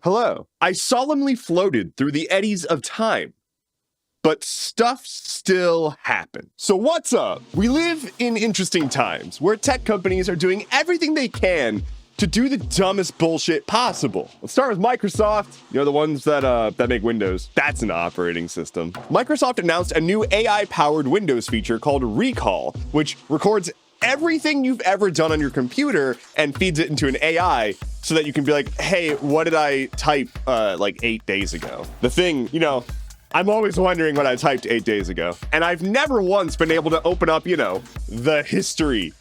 Hello. I solemnly floated through the eddies of time, but stuff still happens. So what's up? We live in interesting times where tech companies are doing everything they can to do the dumbest bullshit possible. Let's start with Microsoft. You know, the ones that make Windows. That's an operating system. Microsoft announced a new AI-powered Windows feature called Recall, which records everything you've ever done on your computer and feeds it into an AI so that you can be like, hey, what did I type like 8 days ago? The thing, you know, I'm always wondering what I typed 8 days ago. And I've never once been able to open up, you know, the history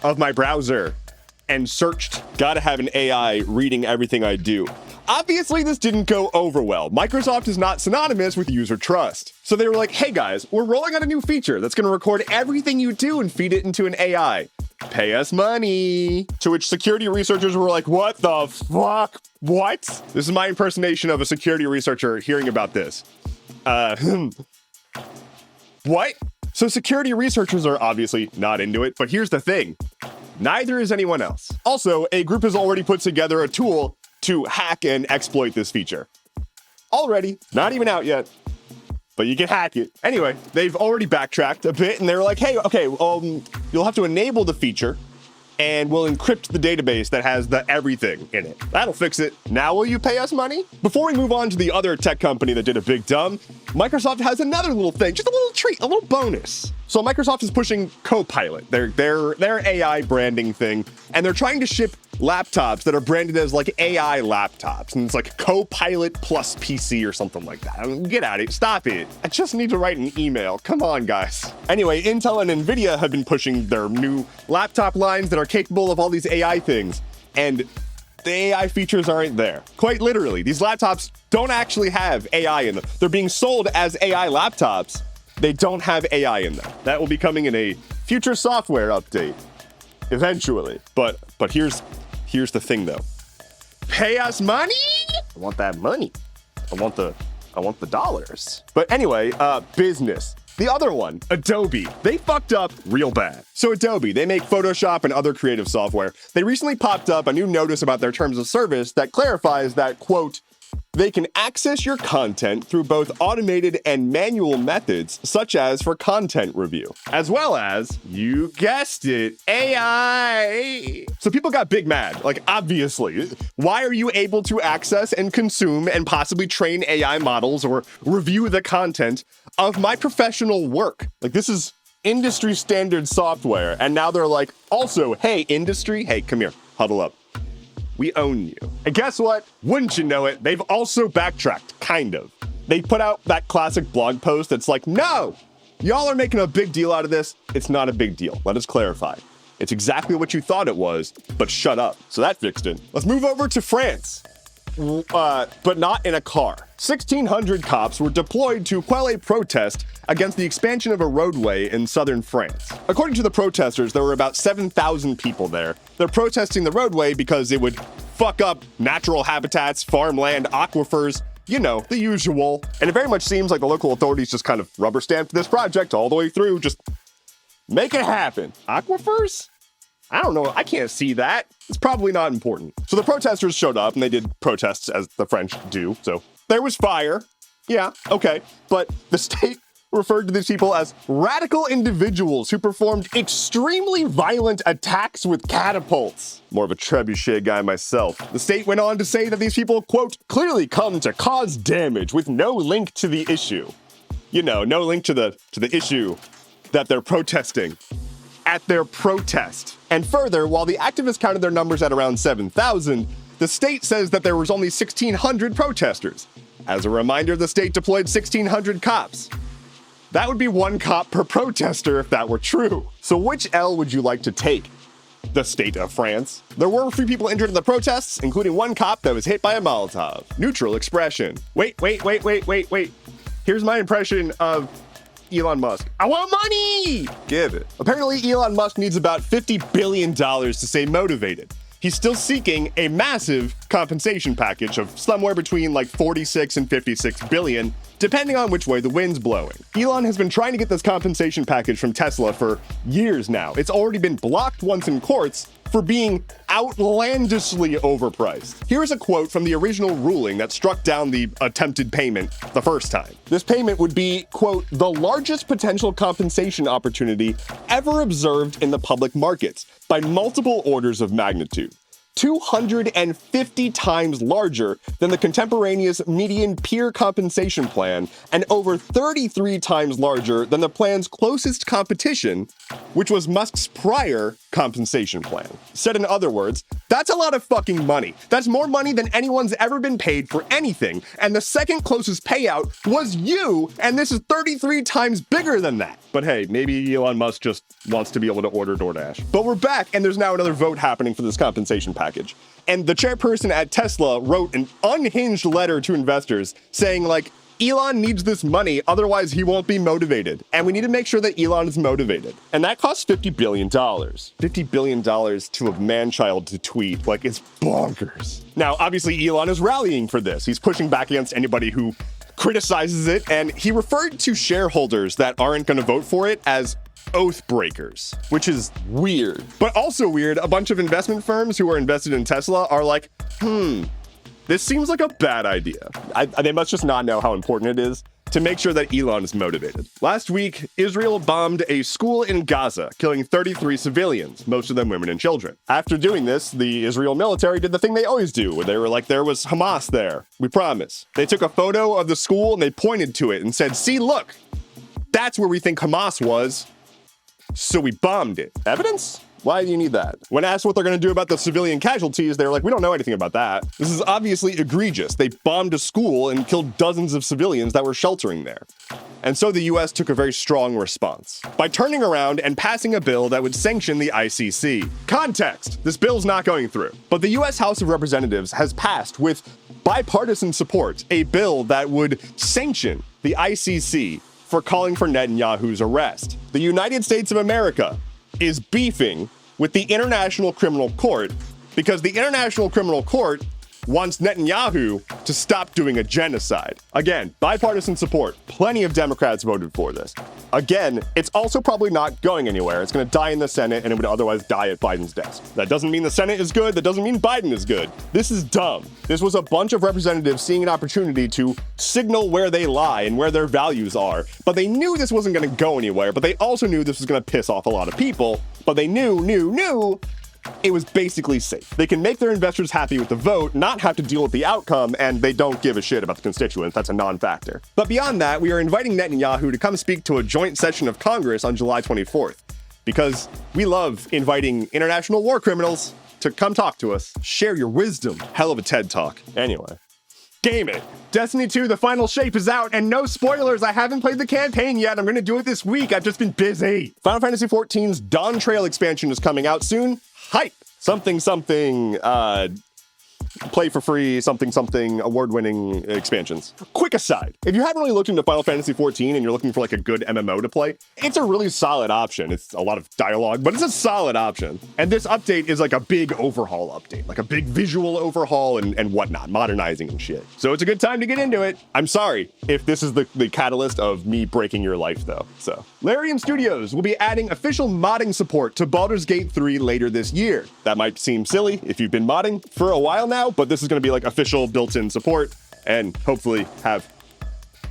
of my browser and searched. Gotta have an AI reading everything I do. Obviously, this didn't go over well. Microsoft is not synonymous with user trust. So they were like, hey guys, we're rolling out a new feature that's gonna record everything you do and feed it into an AI. Pay us money. To which security researchers were like, what the fuck? What? This is my impersonation of a security researcher hearing about this. What? So security researchers are obviously not into it, but here's the thing. Neither is anyone else. Also, a group has already put together a tool to hack and exploit this feature. Already, not even out yet, but you can hack it. Anyway, they've already backtracked a bit and they're like, hey, okay, you'll have to enable the feature and we'll encrypt the database that has the everything in it. That'll fix it. Now will you pay us money? Before we move on to the other tech company that did a big dumb, Microsoft has another little thing, just a little treat, a little bonus. So Microsoft is pushing Copilot, their AI branding thing, and they're trying to ship laptops that are branded as like AI laptops, and it's like Copilot plus PC or something like that. I mean, get out of it, stop it. I just need to write an email, come on guys. Anyway, Intel and Nvidia have been pushing their new laptop lines that are capable of all these AI things, and the AI features aren't there. Quite literally, these laptops don't actually have AI in them. They're being sold as AI laptops. They don't have AI in them. That will be coming in a future software update, eventually. But here's the thing though. Pay us money? I want that money. I want the dollars. But anyway, business. The other one, Adobe, they fucked up real bad. So Adobe, they make Photoshop and other creative software. They recently popped up a new notice about their terms of service that clarifies that, quote, they can access your content through both automated and manual methods, such as for content review, as well as, you guessed it, AI. So people got big mad, like obviously. Why are you able to access and consume and possibly train AI models or review the content of my professional work? Like this is industry standard software. And now they're like, also, hey, industry, hey, come here, huddle up. We own you. And guess what? Wouldn't you know it, they've also backtracked, kind of. They put out that classic blog post that's like, no, y'all are making a big deal out of this. It's not a big deal. Let us clarify. It's exactly what you thought it was, but shut up. So that fixed it. Let's move over to France. But not in a car. 1,600 cops were deployed to quell a protest against the expansion of a roadway in southern France. According to the protesters, there were about 7,000 people there. They're protesting the roadway because it would fuck up natural habitats, farmland, aquifers, you know, the usual. And it very much seems like the local authorities just kind of rubber stamped this project all the way through, just make it happen. Aquifers? I don't know, I can't see that. It's probably not important. So the protesters showed up and they did protests as the French do. So there was fire. Yeah, okay. But the state referred to these people as radical individuals who performed extremely violent attacks with catapults. More of a trebuchet guy myself. The state went on to say that these people, quote, clearly come to cause damage with no link to the issue. You know, no link to the issue that they're protesting at their protest. And further, while the activists counted their numbers at around 7,000, the state says that there was only 1,600 protesters. As a reminder, the state deployed 1,600 cops. That would be one cop per protester if that were true. So which L would you like to take? The state of France. There were 3 people injured in the protests, including one cop that was hit by a Molotov. Neutral expression. Wait. Here's my impression of Elon Musk. I want money! Give it. Apparently, Elon Musk needs about $50 billion to stay motivated. He's still seeking a massive compensation package of somewhere between like 46 and 56 billion, depending on which way the wind's blowing. Elon has been trying to get this compensation package from Tesla for years now. It's already been blocked once in courts for being outlandishly overpriced. Here's a quote from the original ruling that struck down the attempted payment the first time. This payment would be, quote, the largest potential compensation opportunity ever observed in the public markets by multiple orders of magnitude. 250 times larger than the contemporaneous median peer compensation plan, and over 33 times larger than the plan's closest competition, which was Musk's prior compensation plan. Said in other words, that's a lot of fucking money. That's more money than anyone's ever been paid for anything, and the second closest payout was you, and this is 33 times bigger than that. But hey, maybe Elon Musk just wants to be able to order DoorDash. But we're back, and there's now another vote happening for this compensation package. And the chairperson at Tesla wrote an unhinged letter to investors saying, like, Elon needs this money, otherwise he won't be motivated. And we need to make sure that Elon is motivated. And that costs $50 billion. $50 billion to a man-child to tweet. Like, it's bonkers. Now, obviously, Elon is rallying for this. He's pushing back against anybody who criticizes it, and he referred to shareholders that aren't going to vote for it as oath breakers, which is weird. But also weird, a bunch of investment firms who are invested in Tesla are like, this seems like a bad idea. They must just not know how important it is to make sure that Elon is motivated. Last week, Israel bombed a school in Gaza, killing 33 civilians, most of them women and children. After doing this, the Israel military did the thing they always do, where they were like, there was Hamas there, we promise. They took a photo of the school and they pointed to it and said, see, look, that's where we think Hamas was, so we bombed it. Evidence? Why do you need that? When asked what they're going to do about the civilian casualties, they're like, we don't know anything about that. This is obviously egregious. They bombed a school and killed dozens of civilians that were sheltering there. And so the US took a very strong response by turning around and passing a bill that would sanction the ICC. Context: this bill's not going through. But the US House of Representatives has passed, with bipartisan support, a bill that would sanction the ICC for calling for Netanyahu's arrest. The United States of America is beefing with the International Criminal Court because the International Criminal Court wants Netanyahu to stop doing a genocide. Again, bipartisan support. Plenty of Democrats voted for this. Again, it's also probably not going anywhere. It's going to die in the Senate, and it would otherwise die at Biden's desk. That doesn't mean the Senate is good. That doesn't mean Biden is good. This is dumb. This was a bunch of representatives seeing an opportunity to signal where they lie and where their values are. But they knew this wasn't going to go anywhere, but they also knew this was going to piss off a lot of people. But they knew it was basically safe. They can make their investors happy with the vote, not have to deal with the outcome, and they don't give a shit about the constituents. That's a non-factor. But beyond that, we are inviting Netanyahu to come speak to a joint session of Congress on July 24th, because we love inviting international war criminals to come talk to us. Share your wisdom. Hell of a TED Talk. Anyway. Game it. Destiny 2, the final shape is out, and no spoilers, I haven't played the campaign yet. I'm gonna do it this week. I've just been busy. Final Fantasy XIV's Dawn Trail expansion is coming out soon. Hype. Something, play for free, something, award-winning expansions. Quick aside, if you haven't really looked into Final Fantasy XIV and you're looking for like a good MMO to play, it's a really solid option. It's a lot of dialogue, but it's a solid option. And this update is like a big overhaul update, like a big visual overhaul and whatnot, modernizing and shit. So it's a good time to get into it. I'm sorry if this is the catalyst of me breaking your life though. So Larian Studios will be adding official modding support to Baldur's Gate 3 later this year. That might seem silly if you've been modding for a while now, but this is going to be like official built-in support and hopefully have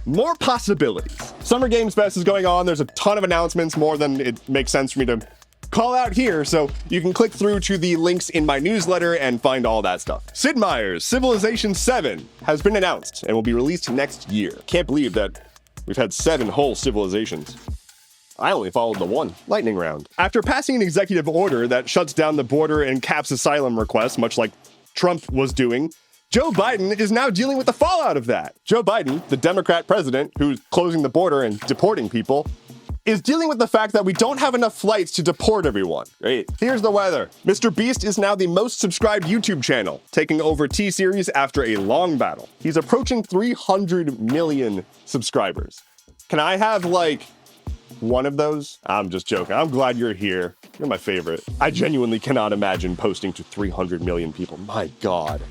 more possibilities. Summer Games Fest is going on. There's a ton of announcements, more than it makes sense for me to call out here, so you can click through to the links in my newsletter and find all that stuff. Sid Meier's Civilization 7 has been announced and will be released next year. Can't believe that we've had 7 whole civilizations. I only followed the one lightning round. After passing an executive order that shuts down the border and caps asylum requests, much like Trump was doing, Joe Biden is now dealing with the fallout of that. Joe Biden, the Democrat president who's closing the border and deporting people, is dealing with the fact that we don't have enough flights to deport everyone. Great. Here's the weather. Mr. Beast is now the most subscribed YouTube channel, taking over T-Series after a long battle. He's approaching 300 million subscribers. Can I have like one of those? I'm just joking. I'm glad you're here. You're my favorite. I genuinely cannot imagine posting to 300 million people. My God.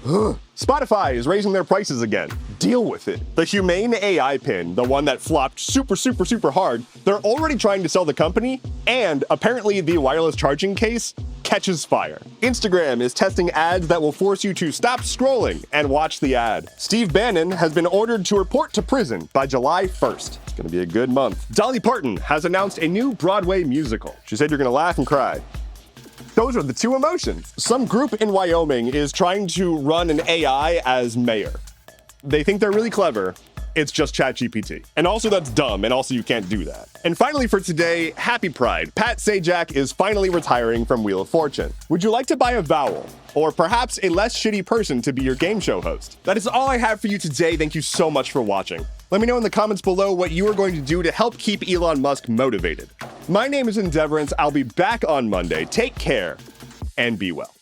Spotify is raising their prices again. Deal with it. The Humane AI pin, the one that flopped super hard, they're already trying to sell the company, and apparently the wireless charging case catches fire. Instagram is testing ads that will force you to stop scrolling and watch the ad. Steve Bannon has been ordered to report to prison by July 1st. It's gonna be a good month. Dolly Parton has announced a new Broadway musical. She said you're gonna laugh and cry. Those are the two emotions. Some group in Wyoming is trying to run an AI as mayor. They think they're really clever. It's just ChatGPT. And also that's dumb, and also you can't do that. And finally for today, happy Pride. Pat Sajak is finally retiring from Wheel of Fortune. Would you like to buy a vowel? Or perhaps a less shitty person to be your game show host? That is all I have for you today. Thank you so much for watching. Let me know in the comments below what you are going to do to help keep Elon Musk motivated. My name is Endeavorance. I'll be back on Monday. Take care and be well.